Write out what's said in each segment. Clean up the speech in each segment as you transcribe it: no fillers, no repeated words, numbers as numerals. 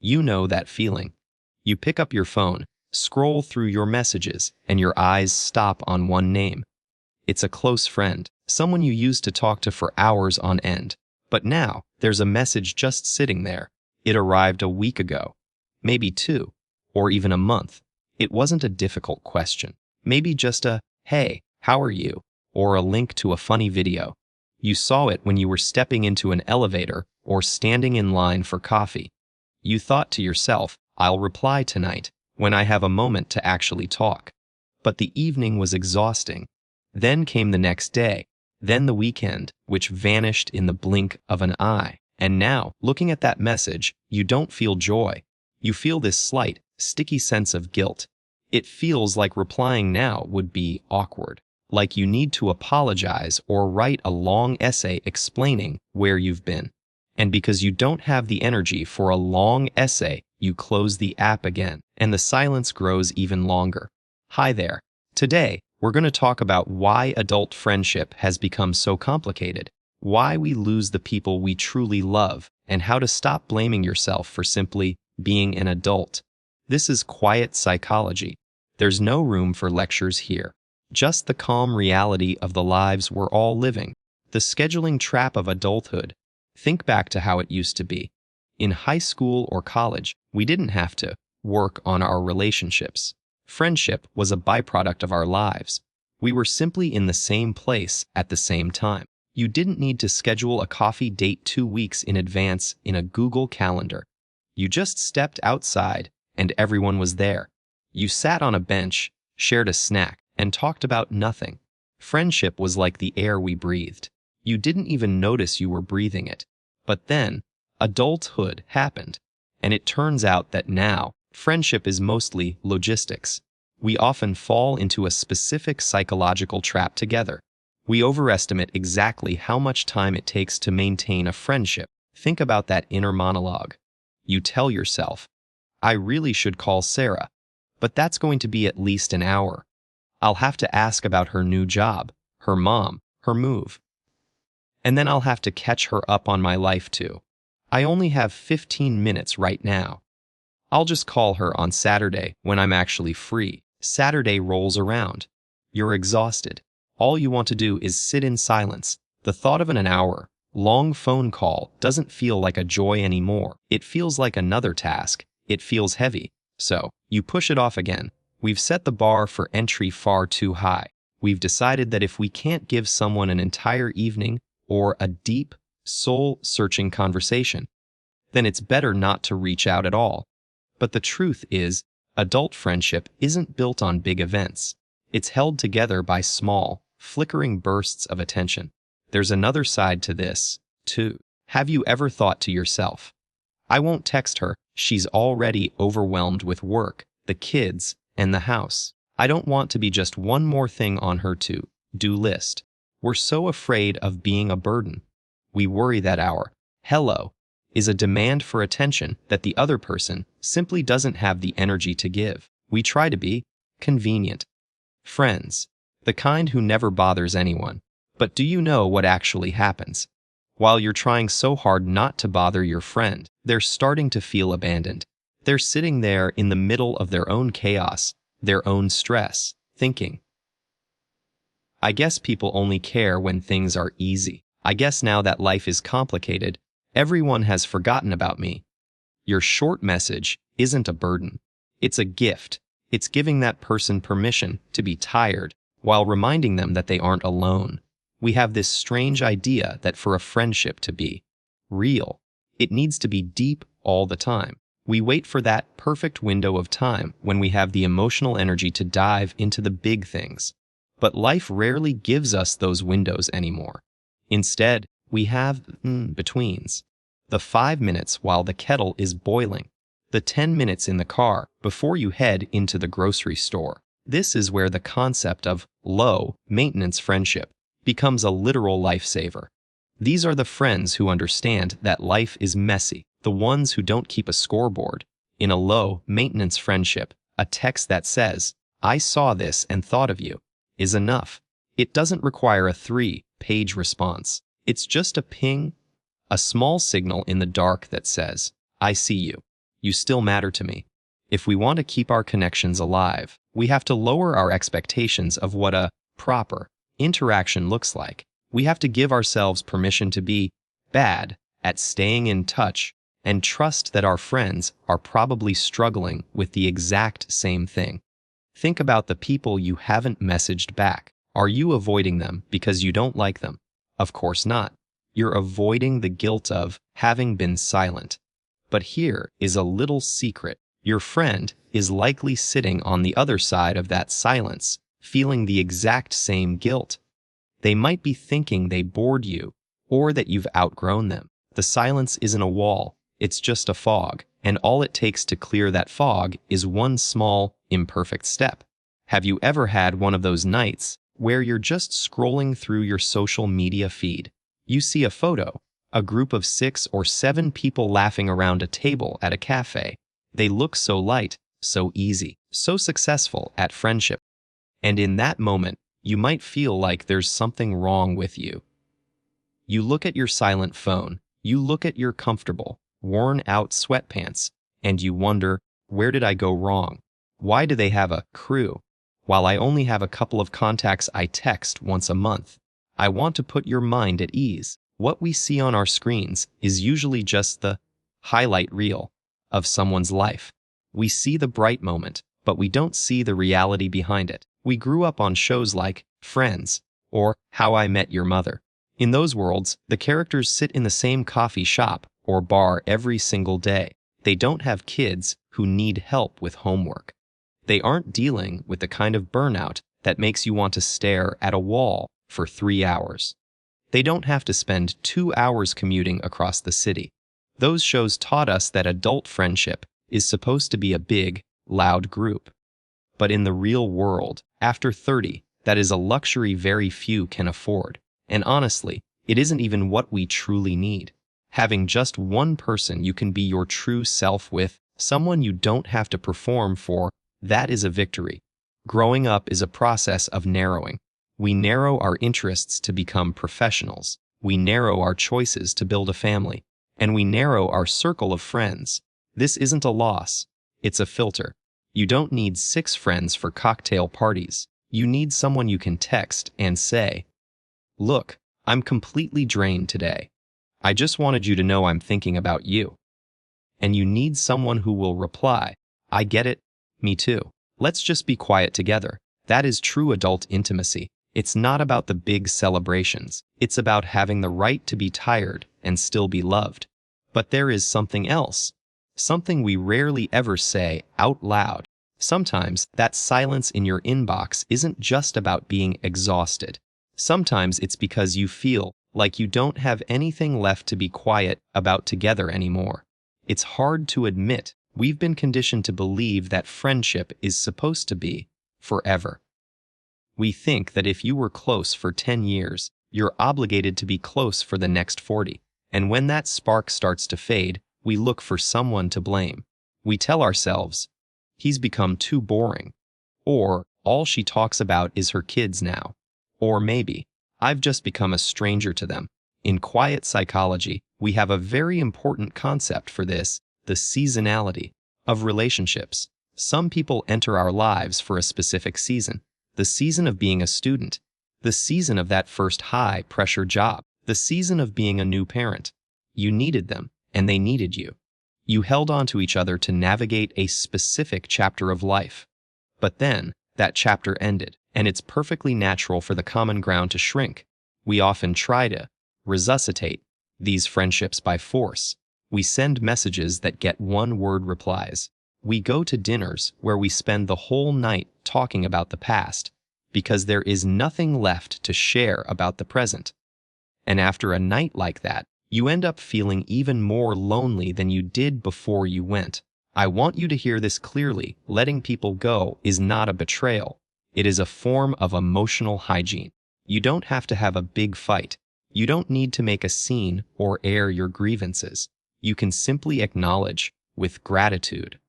You know that feeling. You pick up your phone, scroll through your messages, and your eyes stop on one name. It's a close friend, someone you used to talk to for hours on end. But now, there's a message just sitting there. It arrived a week ago, maybe 2, or even a month. It wasn't a difficult question. Maybe just a, "Hey, how are you?" or a link to a funny video. You saw it when you were stepping into an elevator or standing in line for coffee. You thought to yourself, "I'll reply tonight, when I have a moment to actually talk." But the evening was exhausting. Then came the next day, then the weekend, which vanished in the blink of an eye. And now, looking at that message, you don't feel joy. You feel this slight, sticky sense of guilt. It feels like replying now would be awkward, like you need to apologize or write a long essay explaining where you've been. And because you don't have the energy for a long essay, you close the app again, and the silence grows even longer. Hi there. Today, we're going to talk about why adult friendship has become so complicated, why we lose the people we truly love, and how to stop blaming yourself for simply being an adult. This is quiet psychology. There's no room for lectures here. Just the calm reality of the lives we're all living. The scheduling trap of adulthood. Think back to how it used to be. In high school or college, we didn't have to work on our relationships. Friendship was a byproduct of our lives. We were simply in the same place at the same time. You didn't need to schedule a coffee date 2 weeks in advance in a Google Calendar. You just stepped outside, and everyone was there. You sat on a bench, shared a snack, and talked about nothing. Friendship was like the air we breathed. You didn't even notice you were breathing it. But then, adulthood happened, and it turns out that now, friendship is mostly logistics. We often fall into a specific psychological trap together. We overestimate exactly how much time it takes to maintain a friendship. Think about that inner monologue. You tell yourself, "I really should call Sarah, but that's going to be at least an hour. I'll have to ask about her new job, her mom, her move. And then I'll have to catch her up on my life too. I only have 15 minutes right now. I'll just call her on Saturday when I'm actually free." Saturday rolls around. You're exhausted. All you want to do is sit in silence. The thought of an hour-long phone call doesn't feel like a joy anymore. It feels like another task. It feels heavy. So, you push it off again. We've set the bar for entry far too high. We've decided that if we can't give someone an entire evening or a deep, soul-searching conversation, then it's better not to reach out at all. But the truth is, adult friendship isn't built on big events. It's held together by small, flickering bursts of attention. There's another side to this, too. Have you ever thought to yourself, "I won't text her, she's already overwhelmed with work, the kids, and the house. I don't want to be just one more thing on her to-do list." We're so afraid of being a burden. We worry that our hello is a demand for attention that the other person simply doesn't have the energy to give. We try to be convenient friends, the kind who never bothers anyone. But do you know what actually happens? While you're trying so hard not to bother your friend, they're starting to feel abandoned. They're sitting there in the middle of their own chaos, their own stress, thinking, "I guess people only care when things are easy. I guess now that life is complicated, everyone has forgotten about me." Your short message isn't a burden. It's a gift. It's giving that person permission to be tired while reminding them that they aren't alone. We have this strange idea that for a friendship to be real, it needs to be deep all the time. We wait for that perfect window of time when we have the emotional energy to dive into the big things. But life rarely gives us those windows anymore. Instead, we have betweens. The 5 minutes while the kettle is boiling. The 10 minutes in the car before you head into the grocery store. This is where the concept of low-maintenance friendship becomes a literal lifesaver. These are the friends who understand that life is messy, the ones who don't keep a scoreboard. In a low-maintenance friendship, a text that says, "I saw this and thought of you," is enough. It doesn't require a 3-page response. It's just a ping, a small signal in the dark that says, "I see you." You still matter to me. If we want to keep our connections alive, we have to lower our expectations of what a proper interaction looks like. We have to give ourselves permission to be bad at staying in touch and trust that our friends are probably struggling with the exact same thing. Think about the people you haven't messaged back. Are you avoiding them because you don't like them? Of course not. You're avoiding the guilt of having been silent. But here is a little secret. Your friend is likely sitting on the other side of that silence, feeling the exact same guilt. They might be thinking they bored you, or that you've outgrown them. The silence isn't a wall, it's just a fog, and all it takes to clear that fog is one small, imperfect step. Have you ever had one of those nights where you're just scrolling through your social media feed? You see a photo, a group of 6 or 7 people laughing around a table at a cafe. They look so light, so easy, so successful at friendship. And in that moment, you might feel like there's something wrong with you. You look at your silent phone, you look at your comfortable, worn-out sweatpants, and you wonder, where did I go wrong? Why do they have a crew, while I only have a couple of contacts I text once a month? I want to put your mind at ease. What we see on our screens is usually just the highlight reel of someone's life. We see the bright moment, but we don't see the reality behind it. We grew up on shows like Friends or How I Met Your Mother. In those worlds, the characters sit in the same coffee shop or bar every single day. They don't have kids who need help with homework. They aren't dealing with the kind of burnout that makes you want to stare at a wall for 3 hours. They don't have to spend 2 hours commuting across the city. Those shows taught us that adult friendship is supposed to be a big, loud group. But in the real world, after 30, that is a luxury very few can afford. And honestly, it isn't even what we truly need. Having just one person you can be your true self with, someone you don't have to perform for, that is a victory. Growing up is a process of narrowing. We narrow our interests to become professionals. We narrow our choices to build a family. And we narrow our circle of friends. This isn't a loss. It's a filter. You don't need 6 friends for cocktail parties. You need someone you can text and say, "Look, I'm completely drained today. I just wanted you to know I'm thinking about you." And you need someone who will reply, "I get it, me too. Let's just be quiet together." That is true adult intimacy. It's not about the big celebrations. It's about having the right to be tired and still be loved. But there is something else. Something we rarely ever say out loud. Sometimes that silence in your inbox isn't just about being exhausted. Sometimes it's because you feel like you don't have anything left to be quiet about together anymore. It's hard to admit. We've been conditioned to believe that friendship is supposed to be forever. We think that if you were close for 10 years, you're obligated to be close for the next 40. And when that spark starts to fade, we look for someone to blame. We tell ourselves, he's become too boring. Or, all she talks about is her kids now. Or maybe, I've just become a stranger to them. In quiet psychology, we have a very important concept for this, the seasonality of relationships. Some people enter our lives for a specific season. The season of being a student. The season of that first high-pressure job. The season of being a new parent. You needed them, and they needed you. You held on to each other to navigate a specific chapter of life. But then, that chapter ended, and it's perfectly natural for the common ground to shrink. We often try to resuscitate these friendships by force. We send messages that get one-word replies. We go to dinners where we spend the whole night talking about the past, because there is nothing left to share about the present. And after a night like that, you end up feeling even more lonely than you did before you went. I want you to hear this clearly. Letting people go is not a betrayal. It is a form of emotional hygiene. You don't have to have a big fight. You don't need to make a scene or air your grievances. You can simply acknowledge, with gratitude,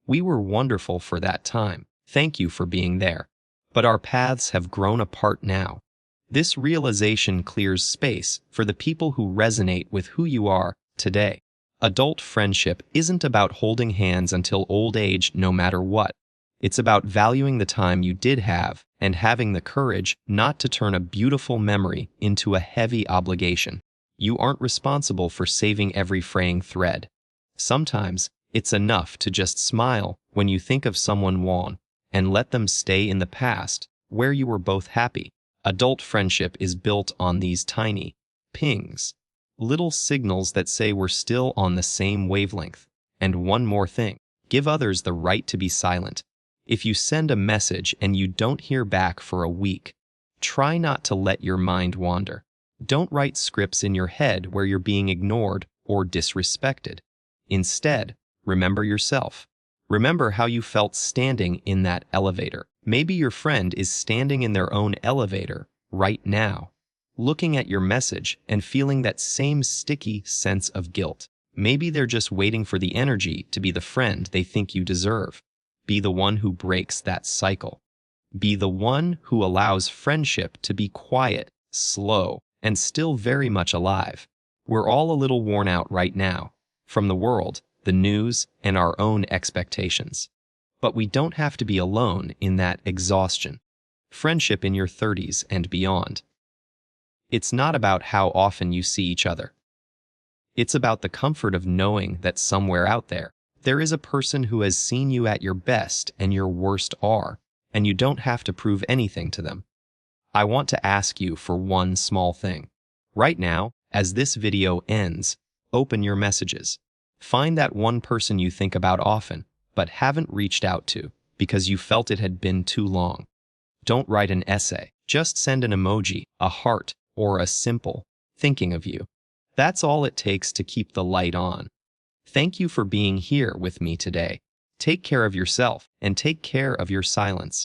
"We were wonderful for that time. Thank you for being there. But our paths have grown apart now." This realization clears space for the people who resonate with who you are today. Adult friendship isn't about holding hands until old age no matter what. It's about valuing the time you did have and having the courage not to turn a beautiful memory into a heavy obligation. You aren't responsible for saving every fraying thread. Sometimes it's enough to just smile when you think of someone warm and let them stay in the past where you were both happy. Adult friendship is built on these tiny pings, little signals that say we're still on the same wavelength. And one more thing, give others the right to be silent. If you send a message and you don't hear back for a week, try not to let your mind wander. Don't write scripts in your head where you're being ignored or disrespected. Instead, remember yourself. Remember how you felt standing in that elevator. Maybe your friend is standing in their own elevator right now, looking at your message and feeling that same sticky sense of guilt. Maybe they're just waiting for the energy to be the friend they think you deserve. Be the one who breaks that cycle. Be the one who allows friendship to be quiet, slow, and still very much alive. We're all a little worn out right now, from the world, the news, and our own expectations. But we don't have to be alone in that exhaustion. Friendship in your 30s and beyond. It's not about how often you see each other. It's about the comfort of knowing that somewhere out there is a person who has seen you at your best and your worst are, and you don't have to prove anything to them. I want to ask you for one small thing. Right now, as this video ends, open your messages. Find that one person you think about often, but haven't reached out to because you felt it had been too long. Don't write an essay. Just send an emoji, a heart, or a simple thinking of you. That's all it takes to keep the light on. Thank you for being here with me today. Take care of yourself and take care of your silence.